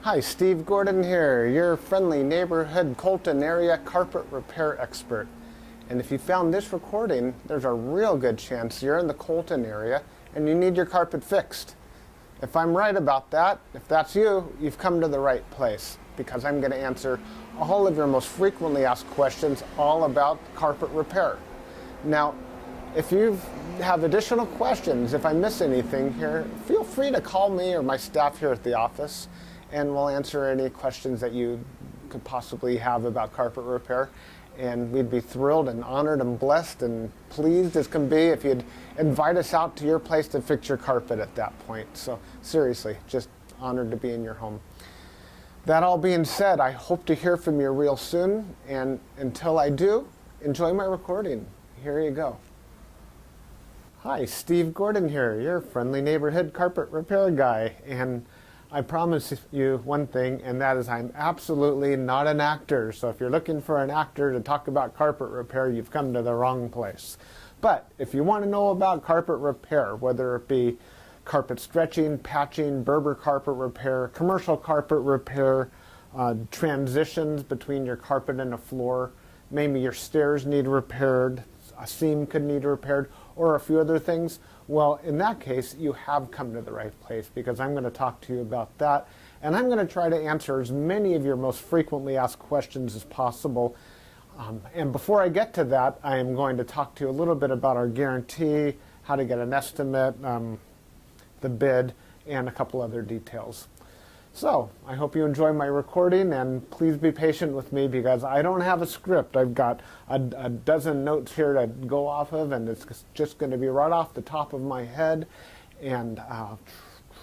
Hi, Steve Gordon here, your friendly neighborhood Colton area carpet repair expert. And if you found this recording, there's a real good chance you're in the Colton area and you need your carpet fixed. If I'm right about that, if that's you, you've come to the right place, because I'm going to answer all of your most frequently asked questions all about carpet repair. Now, if you have additional questions, if I miss anything here, feel free to call me or my staff here at the office, and we'll answer any questions that you could possibly have about carpet repair. And we'd be thrilled and honored and blessed and pleased as can be if you'd invite us out to your place to fix your carpet at that point. So seriously, just honored to be in your home. That all being said, I hope to hear from you real soon. And until I do, enjoy my recording. Here you go. Hi, Steve Gordon here, your friendly neighborhood carpet repair guy. And I promise you one thing, and that is I'm absolutely not an actor. So if you're looking for an actor to talk about carpet repair, you've come to the wrong place. But if you want to know about carpet repair, whether it be carpet stretching, patching, Berber carpet repair, commercial carpet repair, transitions between your carpet and a floor, maybe your stairs need repaired, a seam could need repaired, or a few other things, well, in that case, you have come to the right place, because I'm going to talk to you about that, and I'm going to try to answer as many of your most frequently asked questions as possible. And before I get to that, I am going to talk to you a little bit about our guarantee, how to get an estimate, the bid, and a couple other details. So, I hope you enjoy my recording, and please be patient with me because I don't have a script. I've got a dozen notes here to go off of, and it's just going to be right off the top of my head, and I'll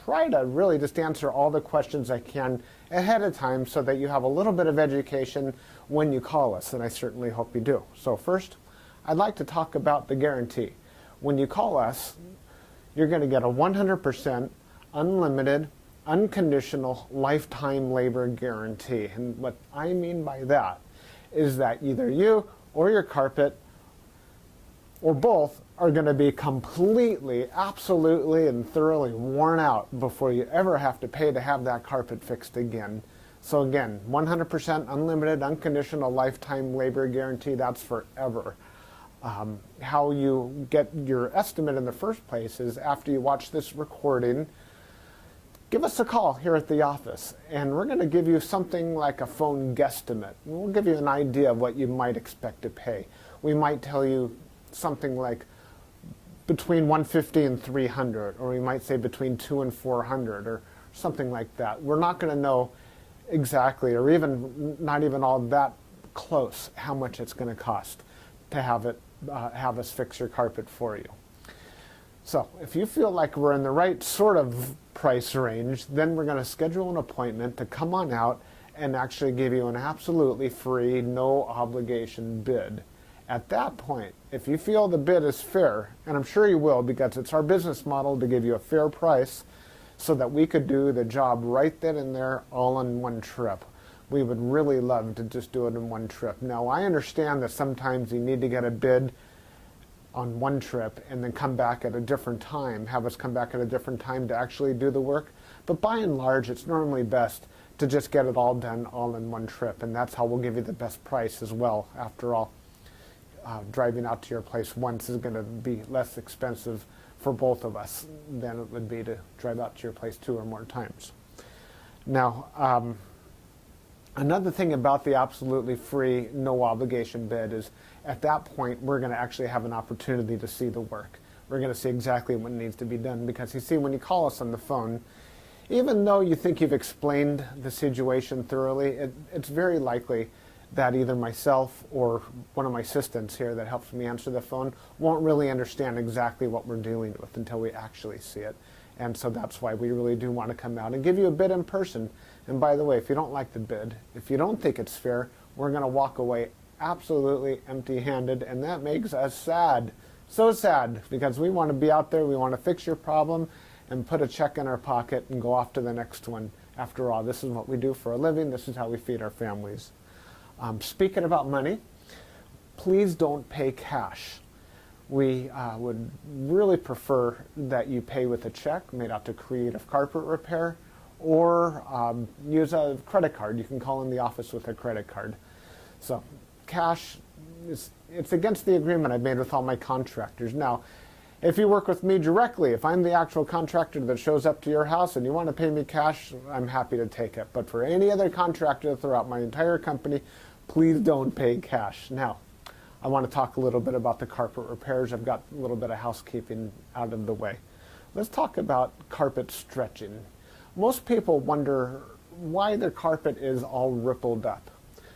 try to really just answer all the questions I can ahead of time so that you have a little bit of education when you call us, and I certainly hope you do. So first, I'd like to talk about the guarantee. When you call us, you're going to get a 100% unlimited unconditional lifetime labor guarantee. And what I mean by that is that either you or your carpet or both are going to be completely, absolutely, and thoroughly worn out before you ever have to pay to have that carpet fixed again. So again, 100% unlimited unconditional lifetime labor guarantee, that's forever. How you get your estimate in the first place is after you watch this recording, give us a call here at the office, and we're going to give you something like a phone guesstimate. We'll give you an idea of what you might expect to pay. We might tell you something like between $150 and $300, or we might say between $200 and $400, or something like that. We're not going to know exactly, or even not even all that close, how much it's going to cost to have us fix your carpet for you. So if you feel like we're in the right sort of price range, then we're going to schedule an appointment to come on out and actually give you an absolutely free, no obligation bid. At that point, if you feel the bid is fair, and I'm sure you will because it's our business model to give you a fair price so that we could do the job right then and there all in one trip. We would really love to just do it in one trip. Now, I understand that sometimes you need to get a bid on one trip and then come back at a different time, have us come back at a different time to actually do the work. But by and large, it's normally best to just get it all done all in one trip, and that's how we'll give you the best price as well. After all, driving out to your place once is going to be less expensive for both of us than it would be to drive out to your place 2 or more times. Now, another thing about the absolutely free, no obligation bid is at that point we're going to actually have an opportunity to see the work. We're going to see exactly what needs to be done, because you see, when you call us on the phone, even though you think you've explained the situation thoroughly, it's very likely that either myself or one of my assistants here that helps me answer the phone won't really understand exactly what we're dealing with until we actually see it. And so that's why we really do want to come out and give you a bid in person. And by the way, if you don't like the bid, if you don't think it's fair, we're going to walk away absolutely empty-handed, and that makes us sad. So sad, because we want to be out there, we want to fix your problem and put a check in our pocket and go off to the next one. After all, this is what we do for a living. This is how we feed our families. Speaking about money, please don't pay cash. We would really prefer that you pay with a check made out to Creative Carpet Repair, or use a credit card. You can call in the office with a credit card. So cash, it's against the agreement I've made with all my contractors. Now, if you work with me directly, if I'm the actual contractor that shows up to your house and you want to pay me cash, I'm happy to take it. But for any other contractor throughout my entire company, please don't pay cash. Now, I want to talk a little bit about the carpet repairs. I've got a little bit of housekeeping out of the way. Let's talk about carpet stretching. Most people wonder why their carpet is all rippled up.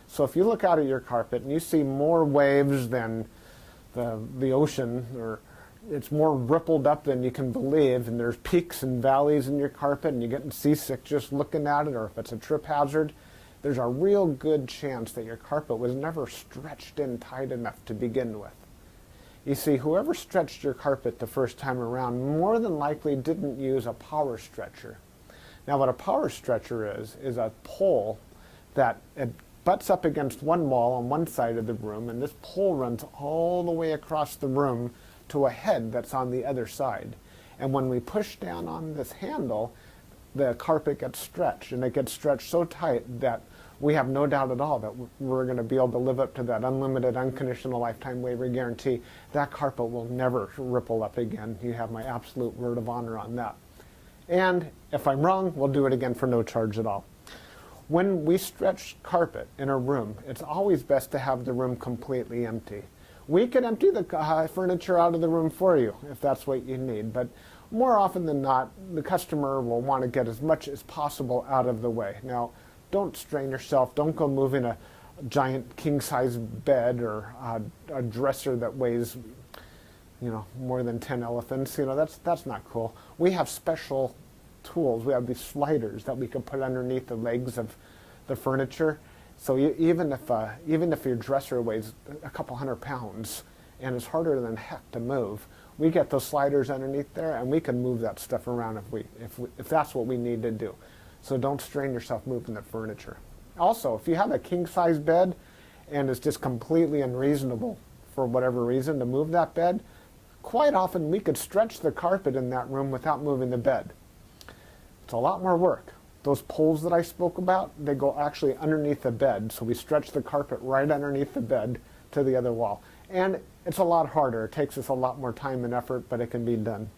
So if you look out at your carpet and you see more waves than the ocean, or it's more rippled up than you can believe, and there's peaks and valleys in your carpet and you're getting seasick just looking at it, or if it's a trip hazard, there's a real good chance that your carpet was never stretched in tight enough to begin with. You see, whoever stretched your carpet the first time around more than likely didn't use a power stretcher. Now what a power stretcher is a pole that it butts up against one wall on one side of the room, and this pole runs all the way across the room to a head that's on the other side. And when we push down on this handle, the carpet gets stretched, and it gets stretched so tight that we have no doubt at all that we're going to be able to live up to that unlimited, unconditional lifetime waiver guarantee. That carpet will never ripple up again. You have my absolute word of honor on that. And if I'm wrong, we'll do it again for no charge at all. When we stretch carpet in a room, it's always best to have the room completely empty. We can empty the furniture out of the room for you if that's what you need, but more often than not, the customer will want to get as much as possible out of the way. Now, don't strain yourself. Don't go moving a giant king-size bed or a dresser that weighs, more than 10 elephants. That's not cool. We have special tools. We have these sliders that we can put underneath the legs of the furniture. So even if your dresser weighs a couple 100 pounds and is harder than heck to move, we get those sliders underneath there, and we can move that stuff around if that's what we need to do. So don't strain yourself moving the furniture. Also, if you have a king-size bed and it's just completely unreasonable for whatever reason to move that bed, quite often we could stretch the carpet in that room without moving the bed. It's a lot more work. Those poles that I spoke about, they go actually underneath the bed, so we stretch the carpet right underneath the bed to the other wall. And it's a lot harder. It takes us a lot more time and effort, but it can be done.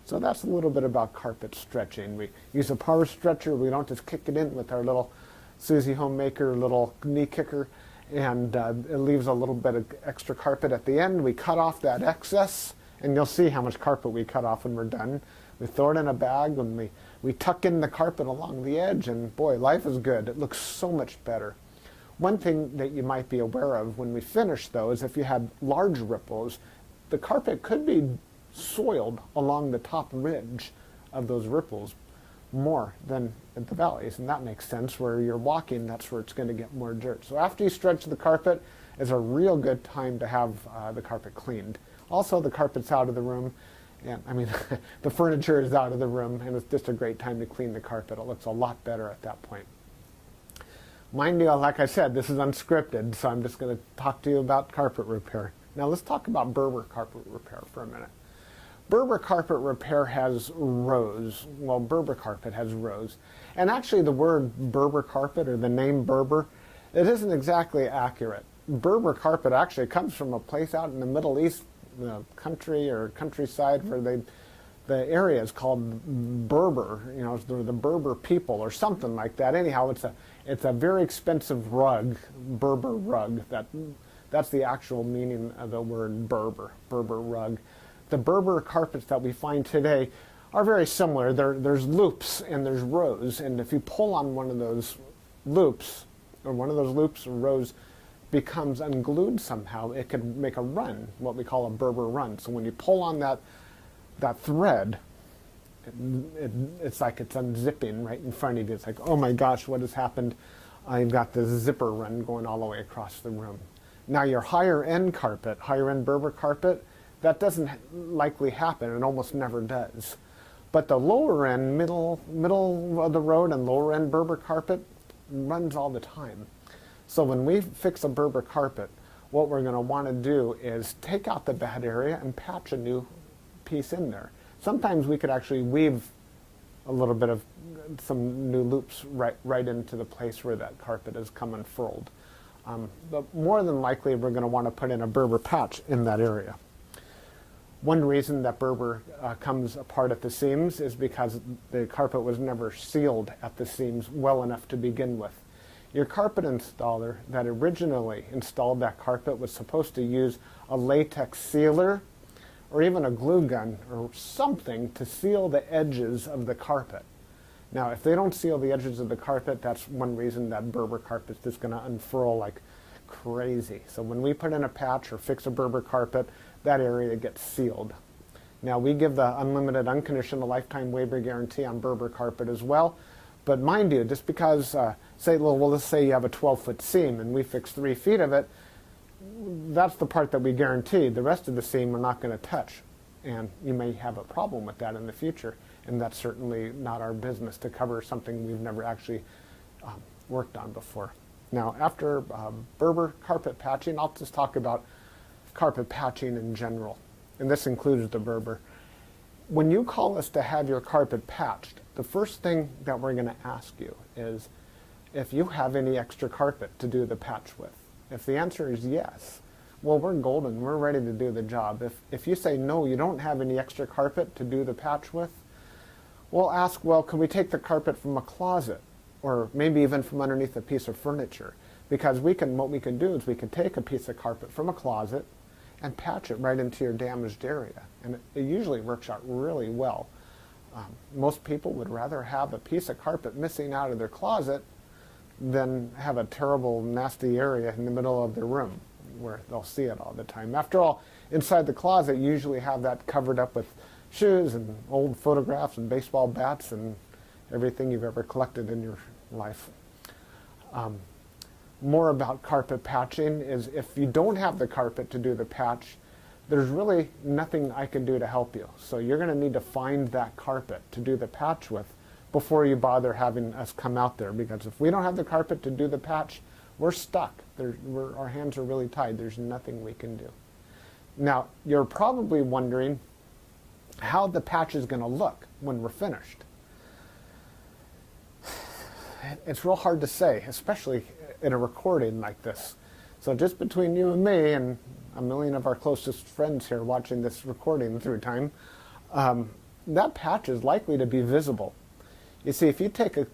So that's a little bit about carpet stretching. We use a power stretcher. We don't just kick it in with our little Susie Homemaker little knee kicker, and it leaves a little bit of extra carpet at the end. We cut off that excess, and you'll see how much carpet we cut off when we're done. We throw it in a bag, and we tuck in the carpet along the edge, and boy, life is good. It looks so much better. One thing that you might be aware of when we finish, though, is if you had large ripples, the carpet could be soiled along the top ridge of those ripples more than at the valleys, and that makes sense. Where you're walking, that's where it's going to get more dirt. So after you stretch the carpet is a real good time to have the carpet cleaned. Also, the carpet's out of the room, and the furniture is out of the room, and it's just a great time to clean the carpet. It looks a lot better at that point. Mind you, like I said, this is unscripted, so I'm just going to talk to you about carpet repair. Now let's talk about Berber carpet repair for a minute. Berber carpet repair has rows. Well, Berber carpet has rows. And actually the word Berber carpet, or the name Berber, it isn't exactly accurate. Berber carpet actually comes from a place out in the Middle East, country or countryside, where the area is called Berber, the Berber people or something like that. Anyhow, it's a very expensive rug, Berber rug. That's the actual meaning of the word Berber rug. The Berber carpets that we find today are very similar. There's loops and there's rows, and if you pull on one of those loops, or rows becomes unglued somehow, it could make a run, what we call a Berber run. So when you pull on that thread, it's like it's unzipping right in front of you. It's like, oh my gosh, what has happened? I've got this zipper run going all the way across the room. Now your higher end Berber carpet, that doesn't likely happen. It almost never does. But the lower end, middle of the road and lower end Berber carpet runs all the time. So when we fix a Berber carpet, what we're going to want to do is take out the bad area and patch a new piece in there. Sometimes we could actually weave a little bit of some new loops right into the place where that carpet has come unfurled. But more than likely, we're going to want to put in a Berber patch in that area. One reason that Berber comes apart at the seams is because the carpet was never sealed at the seams well enough to begin with. Your carpet installer that originally installed that carpet was supposed to use a latex sealer or even a glue gun or something to seal the edges of the carpet. Now, if they don't seal the edges of the carpet, that's one reason that Berber carpet is going to unfurl like crazy. So when we put in a patch or fix a Berber carpet, that area gets sealed. Now, we give the unlimited, unconditional lifetime waiver guarantee on Berber carpet as well. But mind you, just because, let's say you have a 12-foot seam and we fix 3 feet of it, that's the part that we guarantee. The rest of the seam we're not going to touch. And you may have a problem with that in the future. And that's certainly not our business to cover something we've never actually worked on before. Now, after Berber carpet patching, I'll just talk about carpet patching in general. And this includes the Berber. When you call us to have your carpet patched, the first thing that we're going to ask you is if you have any extra carpet to do the patch with. If the answer is yes, well, we're golden. We're ready to do the job. If you say no, you don't have any extra carpet to do the patch with, we'll ask, well, can we take the carpet from a closet or maybe even from underneath a piece of furniture? Because what we can do is we can take a piece of carpet from a closet and patch it right into your damaged area. And it usually works out really well. Most people would rather have a piece of carpet missing out of their closet than have a terrible, nasty area in the middle of their room where they'll see it all the time. After all, inside the closet, you usually have that covered up with shoes and old photographs and baseball bats and everything you've ever collected in your life. More about carpet patching is if you don't have the carpet to do the patch, there's really nothing I can do to help you. So you're going to need to find that carpet to do the patch with before you bother having us come out there, because if we don't have the carpet to do the patch, we're stuck. Our hands are really tied. There's nothing we can do. Now, you're probably wondering how the patch is going to look when we're finished. It's real hard to say, especially in a recording like this. So just between you and me and a million of our closest friends here watching this recording through time, that patch is likely to be visible. You see, if you take a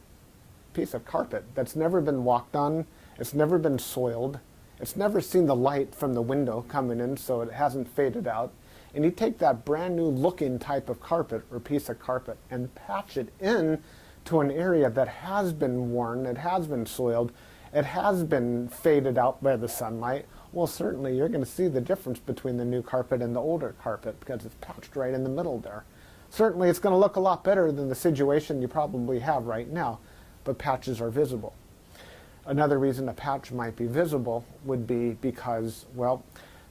piece of carpet that's never been walked on, it's never been soiled, it's never seen the light from the window coming in so it hasn't faded out, and you take that brand new looking type of carpet or piece of carpet and patch it in to an area that has been worn, it has been soiled, it has been faded out by the sunlight, well, certainly you're going to see the difference between the new carpet and the older carpet because it's patched right in the middle there. Certainly it's going to look a lot better than the situation you probably have right now, but patches are visible. Another reason a patch might be visible would be because, well,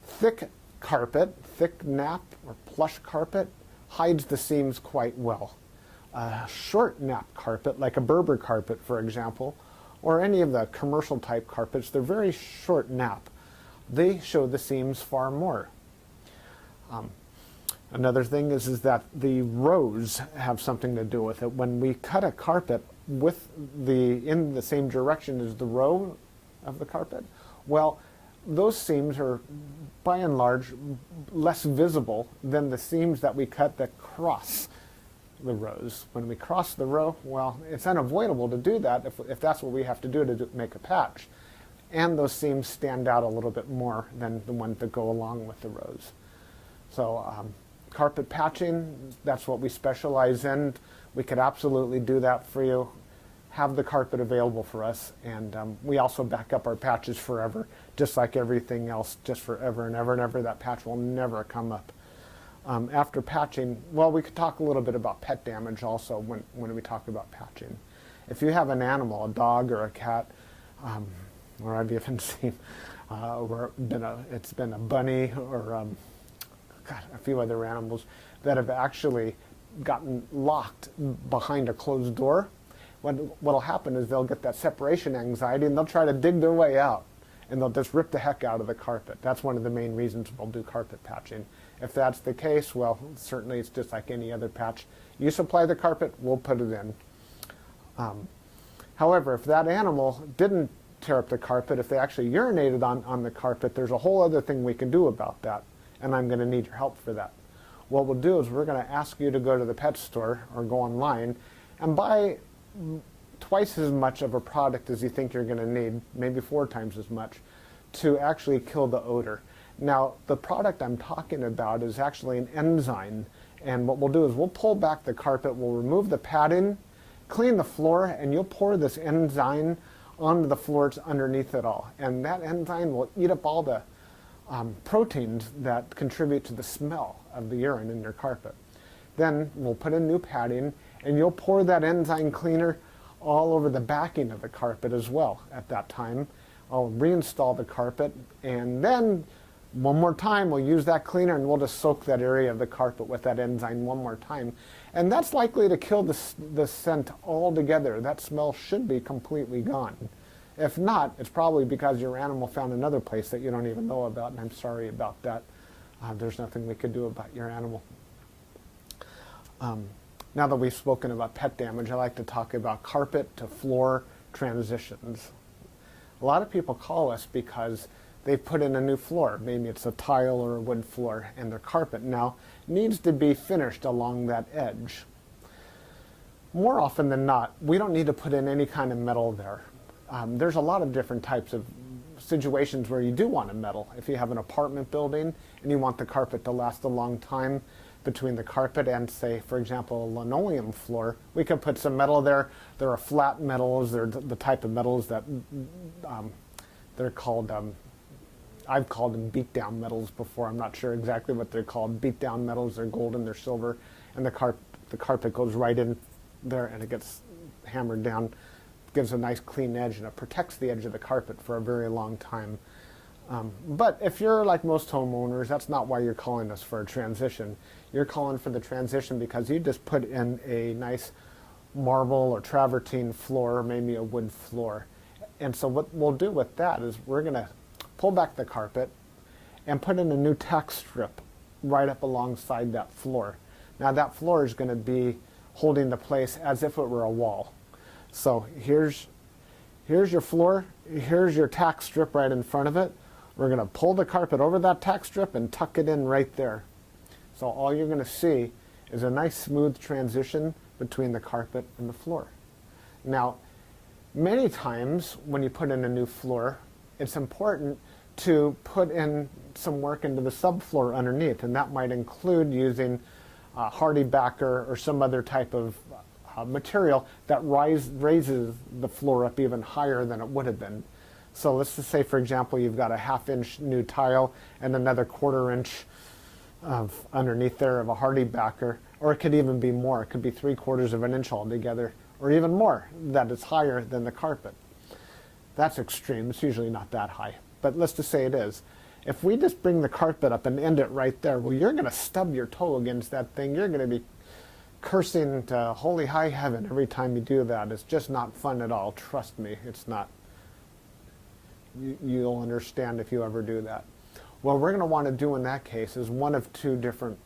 thick carpet, thick nap or plush carpet hides the seams quite well. Short nap carpet, like a Berber carpet, for example, or any of the commercial type carpets, they're very short nap. They show the seams far more. Another thing is that the rows have something to do with it. When we cut a carpet in the same direction as the row of the carpet, well, those seams are by and large less visible than the seams that we cut that cross the rows. When we cross the row, well, it's unavoidable to do that if that's what we have to do to make a patch. And those seams stand out a little bit more than the ones that go along with the rows. So carpet patching, that's what we specialize in. We could absolutely do that for you. Have the carpet available for us, and we also back up our patches forever, just like everything else, just forever and ever and ever. That patch will never come up. After patching, well, we could talk a little bit about pet damage also when we talk about patching. If you have an animal, a dog or a cat, or I've even seen where it's been a bunny or a few other animals that have actually gotten locked behind a closed door. What'll happen is they'll get that separation anxiety and they'll try to dig their way out and they'll just rip the heck out of the carpet. That's one of the main reasons we'll do carpet patching, If that's the case, well, certainly it's just like any other patch. You supply the carpet, we'll put it in. However, if that animal didn't tear up the carpet, if they actually urinated on the carpet, there's a whole other thing we can do about that, and I'm going to need your help for that. What we'll do is we're going to ask you to go to the pet store or go online and buy twice as much of a product as you think you're going to need, maybe 4 times as much, to actually kill the odor. Now, the product I'm talking about is actually an enzyme, and what we'll do is we'll pull back the carpet, we'll remove the padding, clean the floor, and you'll pour this enzyme onto the floors underneath it all. And that enzyme will eat up all the proteins that contribute to the smell of the urine in your carpet. Then we'll put in new padding, and you'll pour that enzyme cleaner all over the backing of the carpet as well at that time. I'll reinstall the carpet, and then one more time we'll use that cleaner, and we'll just soak that area of the carpet with that enzyme one more time. And that's likely to kill the scent altogether. That smell should be completely gone. If not, it's probably because your animal found another place that you don't even know about, and I'm sorry about that. There's nothing we could do about your animal. Now that we've spoken about pet damage, I like to talk about carpet to floor transitions. A lot of people call us because they put in a new floor. Maybe it's a tile or a wood floor, and their carpet now needs to be finished along that edge. More often than not, we don't need to put in any kind of metal there. There's a lot of different types of situations where you do want a metal. If you have an apartment building and you want the carpet to last a long time, between the carpet and, say, for example, a linoleum floor, we can put some metal there. There are flat metals. They're the type of metals that they're called, I've called them beat-down metals before. I'm not sure exactly what they're called. Beat-down metals, they're golden, they're silver, and the carpet goes right in there and it gets hammered down, gives a nice clean edge, and it protects the edge of the carpet for a very long time. But if you're like most homeowners, that's not why you're calling us for a transition. You're calling for the transition because you just put in a nice marble or travertine floor, or maybe a wood floor. And so what we'll do with that is we're going to pull back the carpet and put in a new tack strip right up alongside that floor. Now that floor is going to be holding the place as if it were a wall. So here's your floor, here's your tack strip right in front of it. We're going to pull the carpet over that tack strip and tuck it in right there. So all you're going to see is a nice smooth transition between the carpet and the floor. Now, many times when you put in a new floor, it's important to put in some work into the subfloor underneath, and that might include using hardy backer or some other type of material that raises the floor up even higher than it would have been. So let's just say, for example, you've got a 1/2 inch new tile and another 1/4 inch of underneath there of a hardy backer, or it could even be more. It could be 3/4 of an inch altogether, or even more, that is higher than the carpet. That's extreme. It's usually not that high, but let's just say it is. If we just bring the carpet up and end it right there, well, you're going to stub your toe against that thing. You're going to be cursing to holy high heaven every time you do that. It's just not fun at all. Trust me, it's not. You'll understand if you ever do that. What we're going to want to do in that case is one of 2 different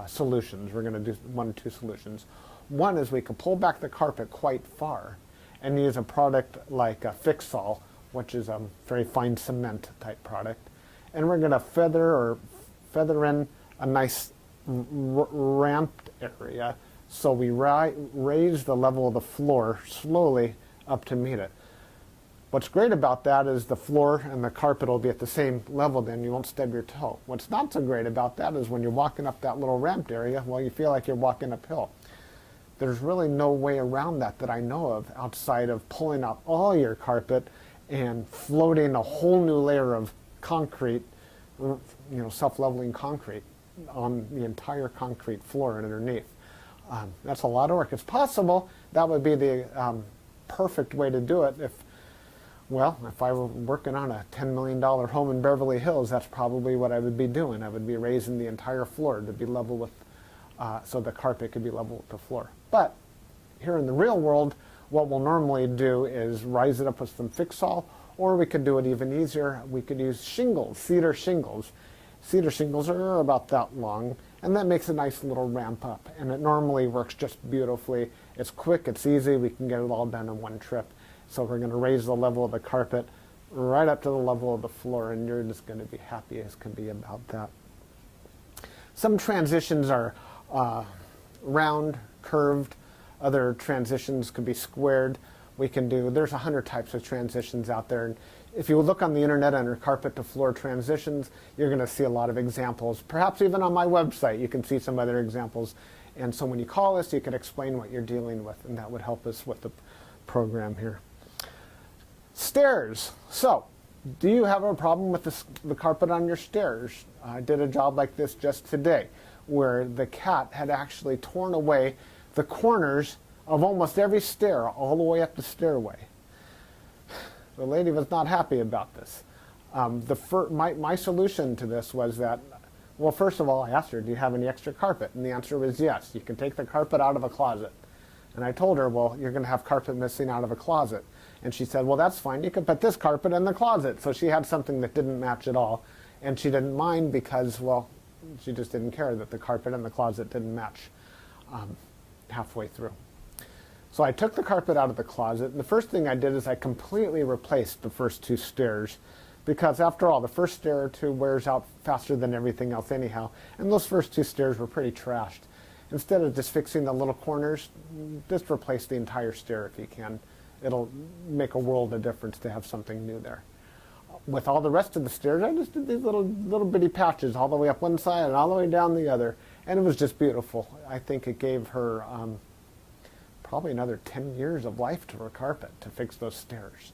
solutions. We're going to do 1 of 2 solutions. One is we can pull back the carpet quite far and use a product like a Fix-All, which is a very fine cement type product. And we're going to feather in a nice ramped area, so we raise the level of the floor slowly up to meet it. What's great about that is the floor and the carpet will be at the same level, then you won't stub your toe. What's not so great about that is when you're walking up that little ramped area, well, you feel like you're walking uphill. There's really no way around that I know of outside of pulling out all your carpet and floating a whole new layer of concrete, self-leveling concrete on the entire concrete floor and underneath. That's a lot of work. It's possible that would be the perfect way to do it if I were working on a $10 million home in Beverly Hills, that's probably what I would be doing. I would be raising the entire floor to be level with, so the carpet could be level with the floor. But here in the real world, what we'll normally do is rise it up with some Fix-All, or we could do it even easier. We could use shingles, cedar shingles. Cedar shingles are about that long, and that makes a nice little ramp up, and it normally works just beautifully. It's quick, it's easy, we can get it all done in one trip. So we're going to raise the level of the carpet right up to the level of the floor, and you're just going to be happy as can be about that. Some transitions are round, curved. Other transitions can be squared. There's 100 types of transitions out there. And if you look on the internet under carpet to floor transitions, you're going to see a lot of examples. Perhaps even on my website, you can see some other examples. And so when you call us, you can explain what you're dealing with, and that would help us with the program here. Stairs. So, do you have a problem with the carpet on your stairs? I did a job like this just today, where the cat had actually torn away the corners of almost every stair all the way up the stairway. The lady was not happy about this. My solution to this was that, well, first of all, I asked her, do you have any extra carpet? And the answer was yes. You can take the carpet out of a closet. And I told her, well, you're going to have carpet missing out of a closet. And she said, well, that's fine. You can put this carpet in the closet. So she had something that didn't match at all. And she didn't mind because, well, she just didn't care that the carpet in the closet didn't match halfway through. So I took the carpet out of the closet, and the first thing I did is I completely replaced the first two stairs, because after all, the first stair or two wears out faster than everything else anyhow, and those first two stairs were pretty trashed. Instead of just fixing the little corners, just replace the entire stair if you can. It'll make a world of difference to have something new there. With all the rest of the stairs, I just did these little bitty patches all the way up one side and all the way down the other, and it was just beautiful. I think it gave her probably another 10 years of life to her carpet to fix those stairs.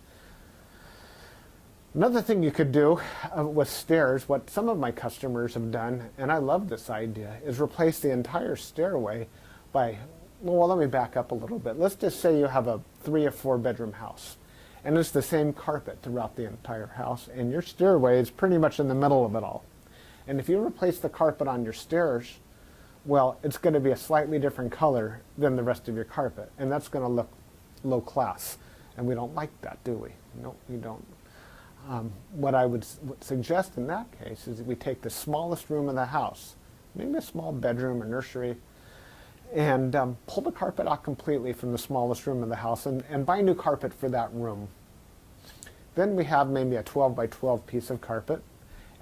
Another thing you could do with stairs, what some of my customers have done, and I love this idea, is replace the entire stairway by, well, let me back up a little bit. Let's just say you have a 3 or 4 bedroom house, and it's the same carpet throughout the entire house, and your stairway is pretty much in the middle of it all. And if you replace the carpet on your stairs, well, it's going to be a slightly different color than the rest of your carpet, and that's going to look low class, and we don't like that, do we? No, we don't. What I would suggest in that case is that we take the smallest room in the house, maybe a small bedroom or nursery, and pull the carpet out completely from the smallest room in the house and buy new carpet for that room. Then we have maybe a 12 by 12 piece of carpet,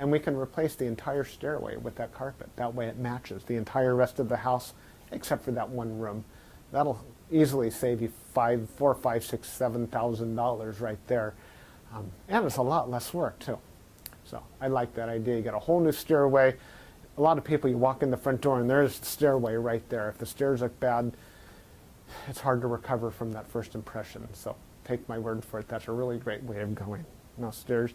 and we can replace the entire stairway with that carpet. That way it matches the entire rest of the house except for that one room. That'll easily save you $4,000, $5,000, $6,000, $7,000 right there. And it's a lot less work too. So I like that idea. You get a whole new stairway. A lot of people, you walk in the front door and there's the stairway right there. If the stairs look bad, it's hard to recover from that first impression. So take my word for it. That's a really great way of going. Now stairs.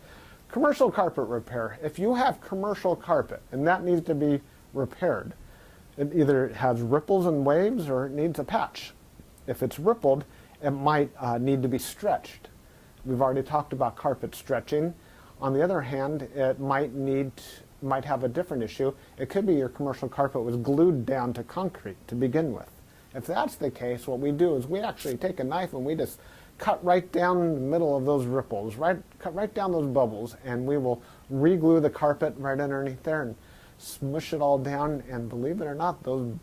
Commercial carpet repair. If you have commercial carpet and that needs to be repaired, it either has ripples and waves or it needs a patch. If it's rippled, it might need to be stretched. We've already talked about carpet stretching. On the other hand, it might have a different issue. It could be your commercial carpet was glued down to concrete to begin with. If that's the case, what we do is we actually take a knife and we just cut right down the middle of those ripples, cut right down those bubbles, and we will re-glue the carpet right underneath there and smush it all down, and believe it or not, those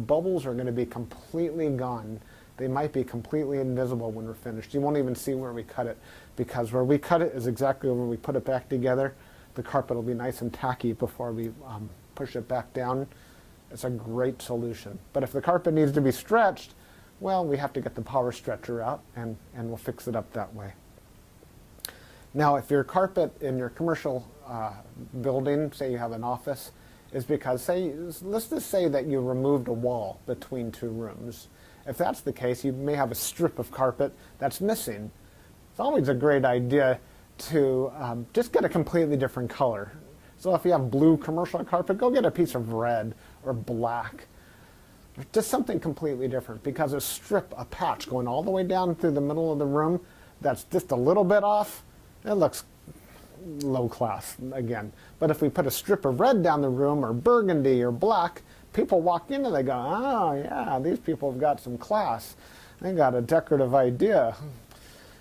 bubbles are going to be completely gone. They might be completely invisible when we're finished. You won't even see where we cut it, because where we cut it is exactly where we put it back together. The carpet will be nice and tacky before we push it back down. It's a great solution. But if the carpet needs to be stretched, well, we have to get the power stretcher out, and we'll fix it up that way. Now, if your carpet in your commercial building, say you have an office, is because, let's just say that you removed a wall between two rooms. If that's the case, you may have a strip of carpet that's missing. It's always a great idea to just get a completely different color. So if you have blue commercial carpet, go get a piece of red or black. Just something completely different, because a strip, a patch going all the way down through the middle of the room that's just a little bit off, it looks low class again. But if we put a strip of red down the room, or burgundy or black, people walk in and they go, oh yeah, these people have got some class. They got a decorative idea.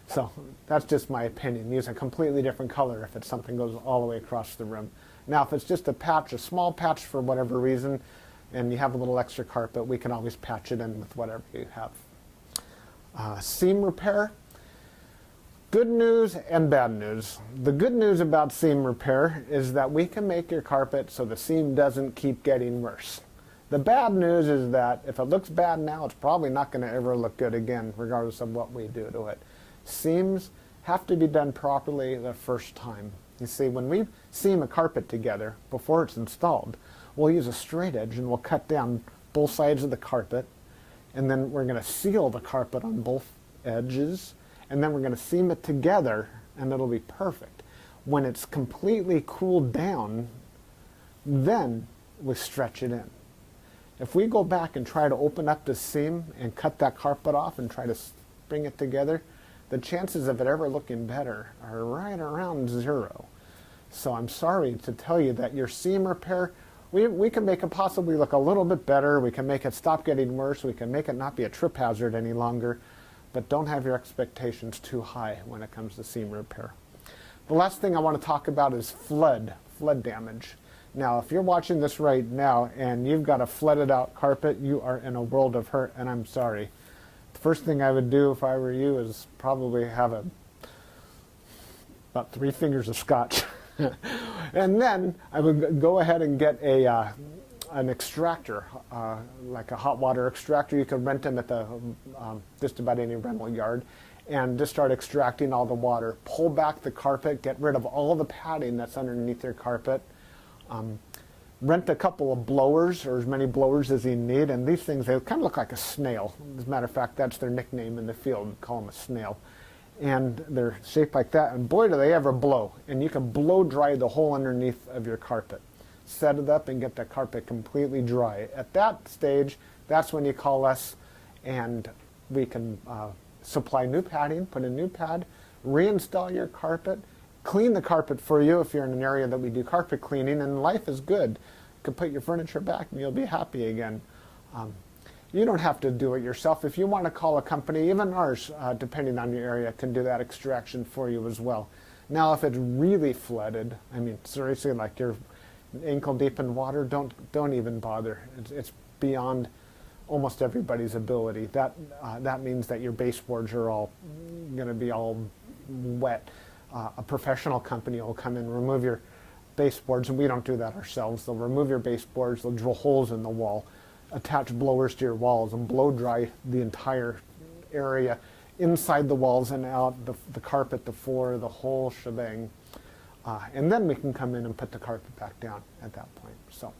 So that's just my opinion. Use a completely different color if it's something goes all the way across the room. Now, if it's just a patch, a small patch for whatever reason, and you have a little extra carpet, we can always patch it in with whatever you have. Seam repair. Good news and bad news. The good news about seam repair is that we can make your carpet so the seam doesn't keep getting worse. The bad news is that if it looks bad now, it's probably not going to ever look good again, regardless of what we do to it. Seams have to be done properly the first time. You see, when we seam a carpet together before it's installed, we'll use a straight edge and we'll cut down both sides of the carpet, and then we're going to seal the carpet on both edges, and then we're going to seam it together, and it'll be perfect. When it's completely cooled down, then we stretch it in. If we go back and try to open up the seam and cut that carpet off and try to bring it together, the chances of it ever looking better are right around 0. So I'm sorry to tell you that your seam repair, we can make it possibly look a little bit better, we can make it stop getting worse, we can make it not be a trip hazard any longer, but don't have your expectations too high when it comes to seam repair. The last thing I want to talk about is flood damage. Now, if you're watching this right now and you've got a flooded out carpet, you are in a world of hurt, and I'm sorry. The first thing I would do if I were you is probably have about 3 fingers of scotch. And then I would go ahead and get an extractor, like a hot water extractor. You can rent them at the just about any rental yard, and just start extracting all the water. Pull back the carpet, get rid of all the padding that's underneath your carpet. Rent a couple of blowers, or as many blowers as you need, and these things, they kind of look like a snail. As a matter of fact, that's their nickname in the field. We call them a snail. And they're shaped like that, and boy do they ever blow. And you can blow dry the whole underneath of your carpet. Set it up and get the carpet completely dry. At that stage, that's when you call us, and we can supply new padding, put a new pad, reinstall your carpet, clean the carpet for you if you're in an area that we do carpet cleaning, and life is good. You can put your furniture back and you'll be happy again. You don't have to do it yourself. If you want to call a company, even ours, depending on your area, can do that extraction for you as well. Now, if it's really flooded, I mean, seriously, like you're ankle deep in water, don't even bother. It's beyond almost everybody's ability. That means that your baseboards are all going to be all wet. A professional company will come in, remove your baseboards, and we don't do that ourselves. They'll remove your baseboards, they'll drill holes in the wall, attach blowers to your walls, and blow dry the entire area, inside the walls and out, the carpet, the floor, the whole shebang. And then we can come in and put the carpet back down at that point. So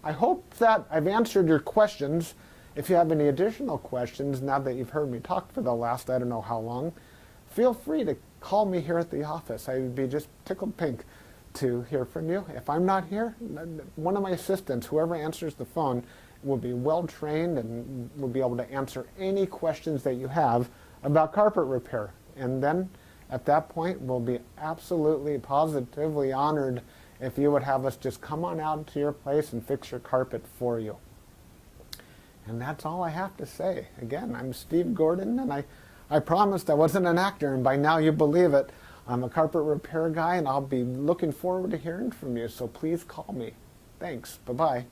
I hope that I've answered your questions. If you have any additional questions, now that you've heard me talk for the last I don't know how long, feel free to call me here at the office. I would be just tickled pink to hear from you. If I'm not here, one of my assistants, whoever answers the phone, will be well trained and will be able to answer any questions that you have about carpet repair. And then at that point, we'll be absolutely positively honored if you would have us just come on out to your place and fix your carpet for you. And that's all I have to say. Again, I'm Steve Gordon, and I promised I wasn't an actor, and by now you believe it. I'm a carpet repair guy, and I'll be looking forward to hearing from you, so please call me. Thanks. Bye-bye.